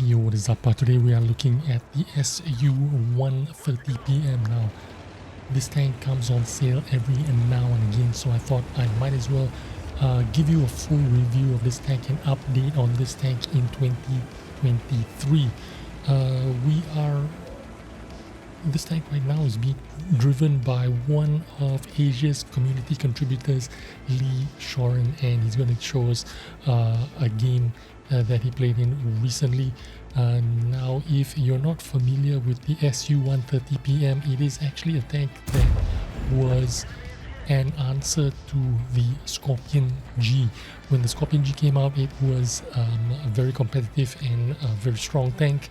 Yo, what is up? Today we are looking at the SU-130pm now. This tank comes on sale every now and again, so I thought I might as well give you a full review of this tank and update on this tank in 2023. This tank right now is being driven by one of Asia's community contributors, Lee Shoren, and he's going to show us a game that he played in recently. Now, if you're not familiar with the SU-130pm, it is actually a tank that was an answer to the Scorpion G. When the Scorpion G came out, it was a very competitive and a very strong tank,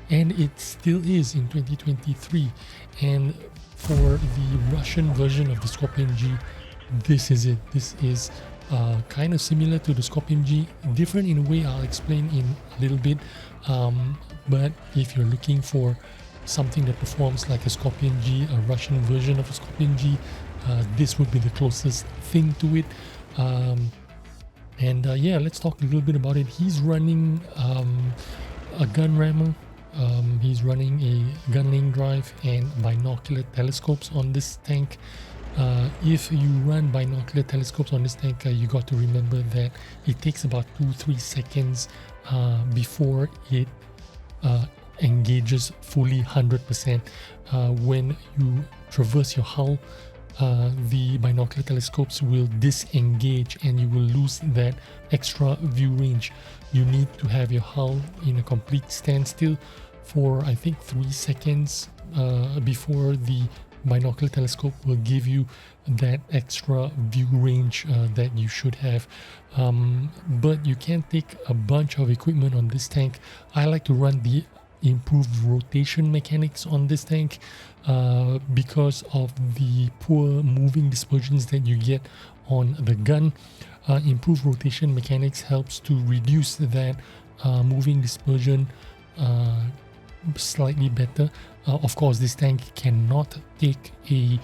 and it still is in 2023. And for the Russian version of the Scorpion G, this is it. This is kind of similar to the Scorpion G, different in a way I'll explain in a little bit, but if you're looking for something that performs like a Scorpion G, a Russian version of a Scorpion G, this would be the closest thing to it. Yeah, let's talk a little bit about it. He's running a gun rammer, he's running a gun lane drive and binocular telescopes on this tank. If you run binocular telescopes on this tank, you got to remember that it takes about 2-3 seconds before it engages fully 100%. When you traverse your hull, the binocular telescopes will disengage and you will lose that extra view range. You need to have your hull in a complete standstill for I think 3 seconds before the binocular telescope will give you that extra view range that you should have. But you can take a bunch of equipment on this tank. I like to run the improved rotation mechanics on this tank because of the poor moving dispersions that you get on the gun. Improved rotation mechanics helps to reduce that moving dispersion slightly better. Of course, this tank cannot take a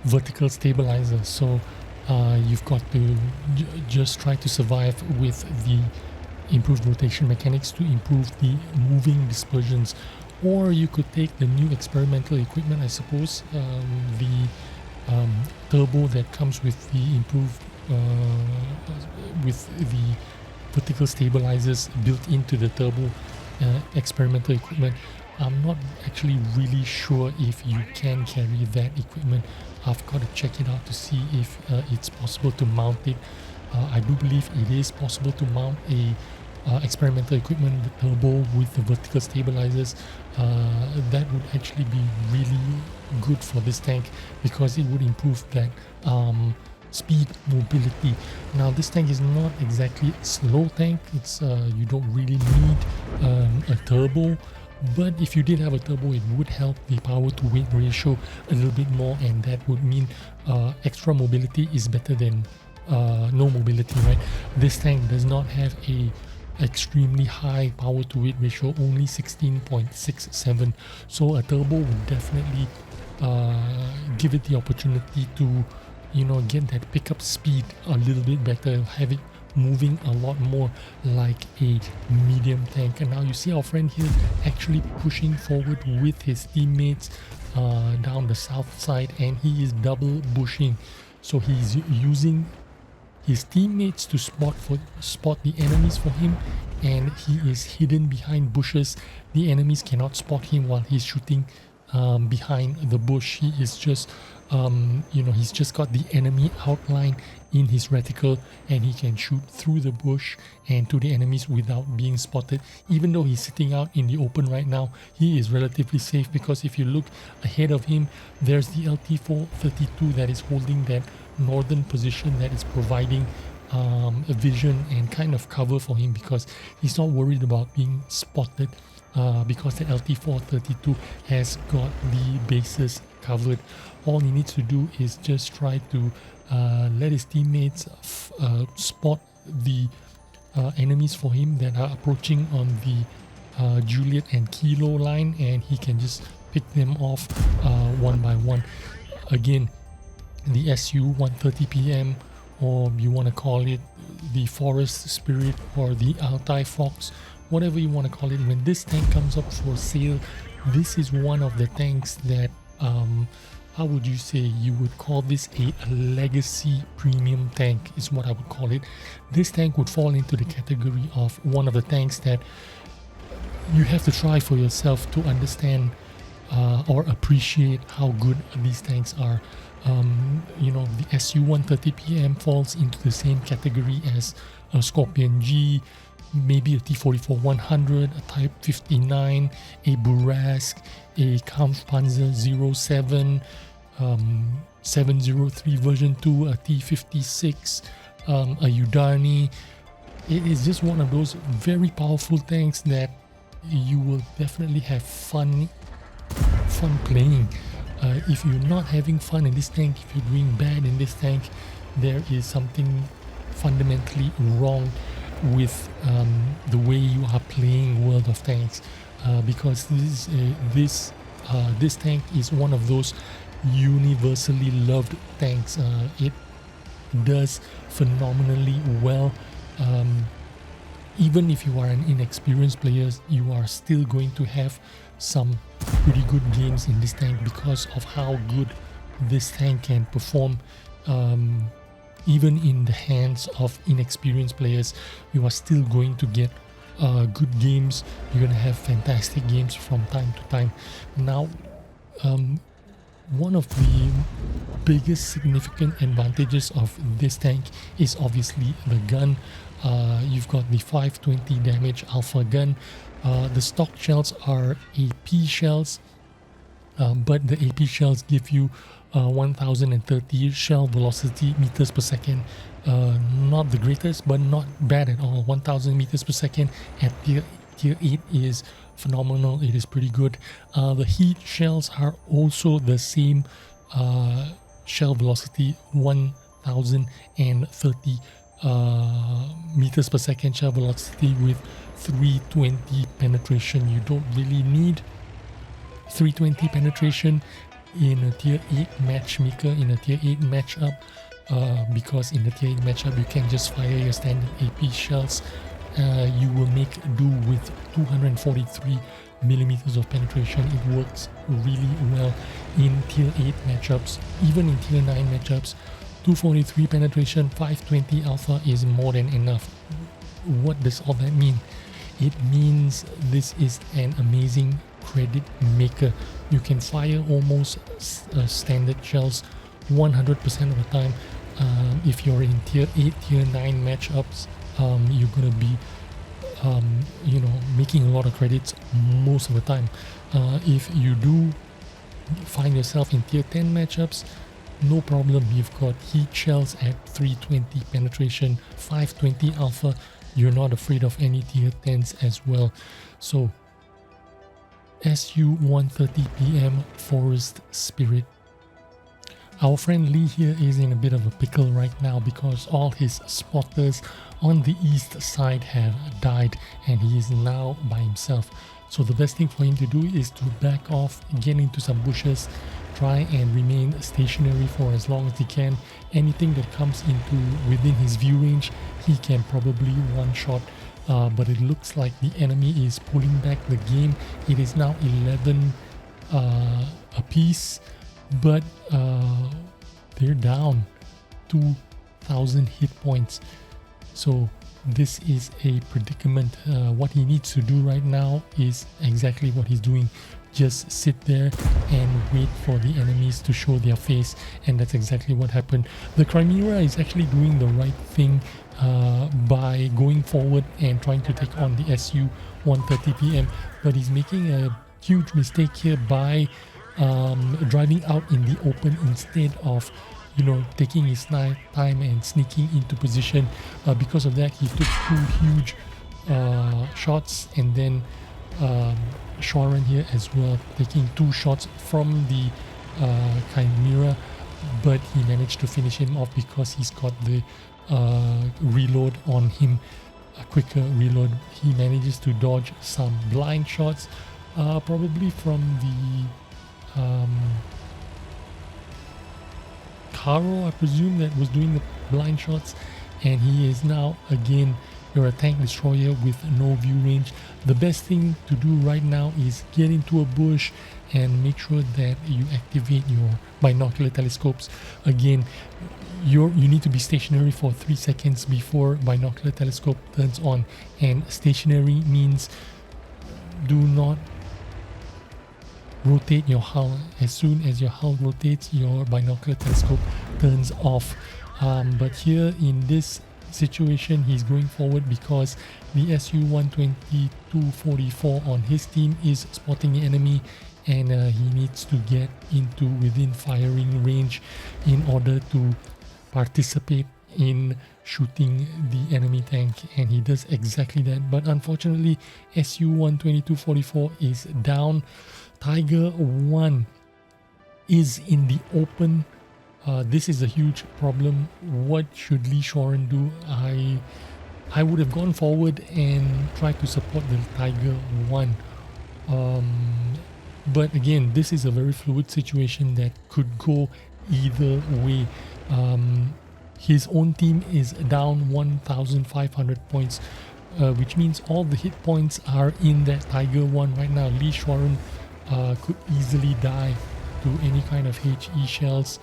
vertical stabilizer, so you've got to just try to survive with the improved rotation mechanics to improve the moving dispersions. Or you could take the new experimental equipment, I suppose, the turbo that comes with the improved with the vertical stabilizers built into the turbo experimental equipment. I'm not actually really sure if you can carry that equipment. I've got to check it out to see if it's possible to mount it. I do believe it is possible to mount a experimental equipment, the turbo with the vertical stabilizers. That would actually be really good for this tank because it would improve that speed mobility. Now, this tank is not exactly a slow tank. It's you don't really need a turbo, but if you did have a turbo, it would help the power to weight ratio a little bit more, and that would mean extra mobility is better than no mobility, right? This tank does not have a extremely high power to weight ratio, only 16.67, so a turbo would definitely give it the opportunity to, you know, get that pickup speed a little bit better, have it moving a lot more like a medium tank. And now you see our friend here actually pushing forward with his teammates down the south side, and he is double bushing, so he's using his teammates to spot the enemies for him, and he is hidden behind bushes. The enemies cannot spot him while he's shooting behind the bush. He is just he's just got the enemy outline in his reticle, and he can shoot through the bush and to the enemies without being spotted. Even though he's sitting out in the open right now, he is relatively safe because if you look ahead of him, there's the LT-432 that is holding that northern position that is providing a vision and kind of cover for him, because he's not worried about being spotted because the LT-432 has got the bases covered. All he needs to do is just try to let his teammates spot the enemies for him that are approaching on the Juliet and Kilo line, and he can just pick them off one by one. Again, the SU-130pm, or you want to call it the Forest Spirit or the Altai Fox, whatever you want to call it. When this tank comes up for sale, this is one of the tanks that how would you say, you would call this a legacy premium tank is what I would call it. This tank would fall into the category of one of the tanks that you have to try for yourself to understand or appreciate how good these tanks are. You know, the SU-130pm falls into the same category as a Scorpion G, maybe a T-44-100, a Type 59, a Burask, a Kampfpanzer 07, 703 version 2, a T-56, a Udarni. It is just one of those very powerful tanks that you will definitely have fun playing. If you're not having fun in this tank, if you're doing bad in this tank, there is something fundamentally wrong with the way you are playing World of Tanks, because this tank is one of those universally loved tanks. It does phenomenally well. Even if you are an inexperienced player, you are still going to have some pretty good games in this tank because of how good this tank can perform. Even in the hands of inexperienced players, you are still going to get good games. You're going to have fantastic games from time to time. Now, one of the biggest significant advantages of this tank is obviously the gun. You've got the 520 damage alpha gun. The stock shells are AP shells, but the AP shells give you 1030 shell velocity meters per second. Not the greatest, but not bad at all. 1000 meters per second at tier 8 is phenomenal. It is pretty good. The heat shells are also the same shell velocity, 1030 meters per second shell velocity with 320 penetration. You don't really need 320 penetration in a tier 8 matchmaker, in a tier 8 matchup, because in the tier 8 matchup you can just fire your standard AP shells. You will make do with 243 millimeters of penetration. It works really well in tier 8 matchups. Even in tier 9 matchups, 243 penetration, 520 alpha is more than enough. What does all that mean? It means this is an amazing credit maker. You can fire almost standard shells 100% of the time. If you're in tier 8, tier 9 matchups, you're gonna be making a lot of credits most of the time. If you do find yourself in tier 10 matchups, no problem. You've got heat shells at 320 penetration, 520 alpha. You're not afraid of any tier 10s as well. So SU-130pm Forest Spirit. Our friend Lee here is in a bit of a pickle right now because all his spotters on the east side have died and he is now by himself. So the best thing for him to do is to back off, get into some bushes, try and remain stationary for as long as he can. Anything that comes into within his view range, he can probably one-shot. But it looks like the enemy is pulling back the game. It is now 11 apiece, but they're down 2,000 hit points. So this is a predicament. What he needs to do right now is exactly what he's doing. Just sit there and wait for the enemies to show their face, and that's exactly what happened. The Chimera is actually doing the right thing by going forward and trying to take on the SU-130pm, but he's making a huge mistake here by driving out in the open instead of taking his time and sneaking into position. Because of that, he took 2 huge shots, and then Shoran here as well, taking 2 shots from the Chimera, but he managed to finish him off because he's got the reload on him, a quicker reload. He manages to dodge some blind shots, probably from the Karo, I presume, that was doing the blind shots, and he is now again you're a tank destroyer with no view range. The best thing to do right now is get into a bush and make sure that you activate your binocular telescopes. Again, you need to be stationary for 3 seconds before binocular telescope turns on, and stationary means do not rotate your hull. As soon as your hull rotates, your binocular telescope turns off. But here in this situation, he's going forward because the SU-130pm on his team is spotting the enemy, and he needs to get into within firing range in order to participate in shooting the enemy tank, and he does exactly that. But unfortunately, SU-130pm is down. Tiger 1 is in the open. This is a huge problem. What should Lee Shoren do? I would have gone forward and tried to support the Tiger 1. But again, this is a very fluid situation that could go either way. His own team is down 1,500 points, which means all the hit points are in that Tiger 1 right now. Lee Shoren could easily die to any kind of HE shells,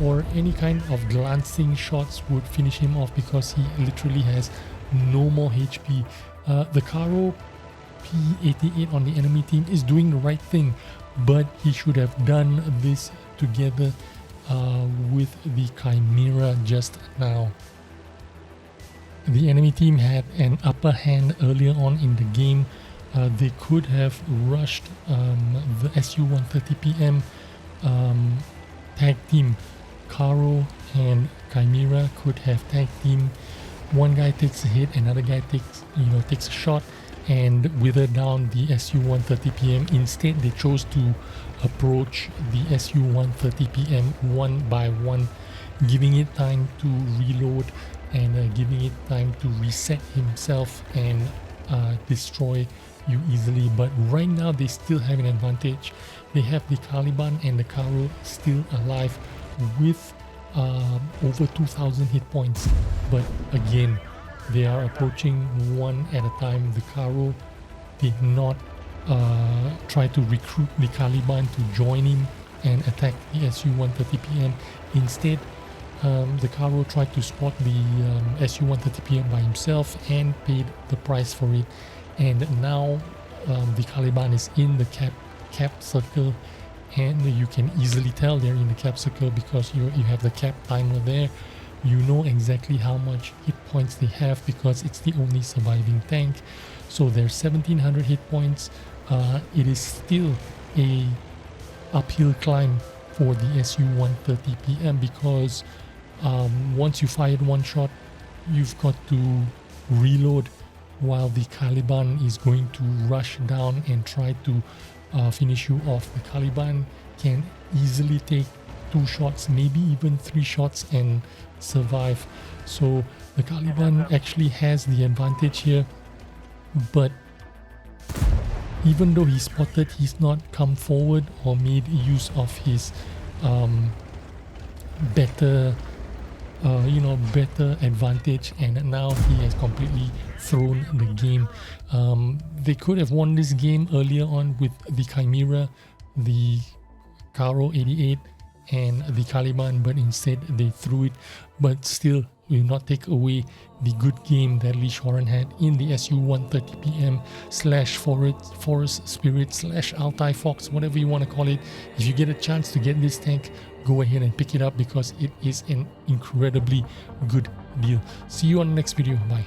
or any kind of glancing shots would finish him off because he literally has no more HP. The Karo P88 on the enemy team is doing the right thing, but he should have done this together with the Chimera just now. The enemy team had an upper hand earlier on in the game. They could have rushed the SU-130pm tag team. Karo and Chimera could have tag team. One guy takes a hit, another guy takes a shot and wither down the SU-130pm. Instead, they chose to approach the SU-130pm one by one, giving it time to reload and giving it time to reset himself and destroy you easily. But right now they still have an advantage. They have the Caliban and the Karo still alive with over 2,000 hit points, but again they are approaching one at a time. The Karo did not try to recruit the Caliban to join him and attack the SU-130pm. Instead, the Karo tried to spot the SU-130pm by himself and paid the price for it. And now the Caliban is in the cap circle, and you can easily tell they're in the cap circle because you have the cap timer there. You know exactly how much hit points they have because it's the only surviving tank. So there's 1,700 hit points. It is still a uphill climb for the SU-130pm because once you fired one shot, you've got to reload, while the Caliban is going to rush down and try to finish you off. The Caliban can easily take 2 shots, maybe even 3 shots and survive. So the Caliban actually has the advantage here, but even though he's spotted, he's not come forward or made use of his better advantage, and now he has completely thrown the game. They could have won this game earlier on with the Chimera, the Karo 88 and the Caliban, but instead they threw it. But still will not take away the good game that Lee Shoren had in the SU-130pm / Forest Spirit / Altai Fox, whatever you want to call it. If you get a chance to get this tank, go ahead and pick it up because it is an incredibly good deal. See you on the next video. Bye.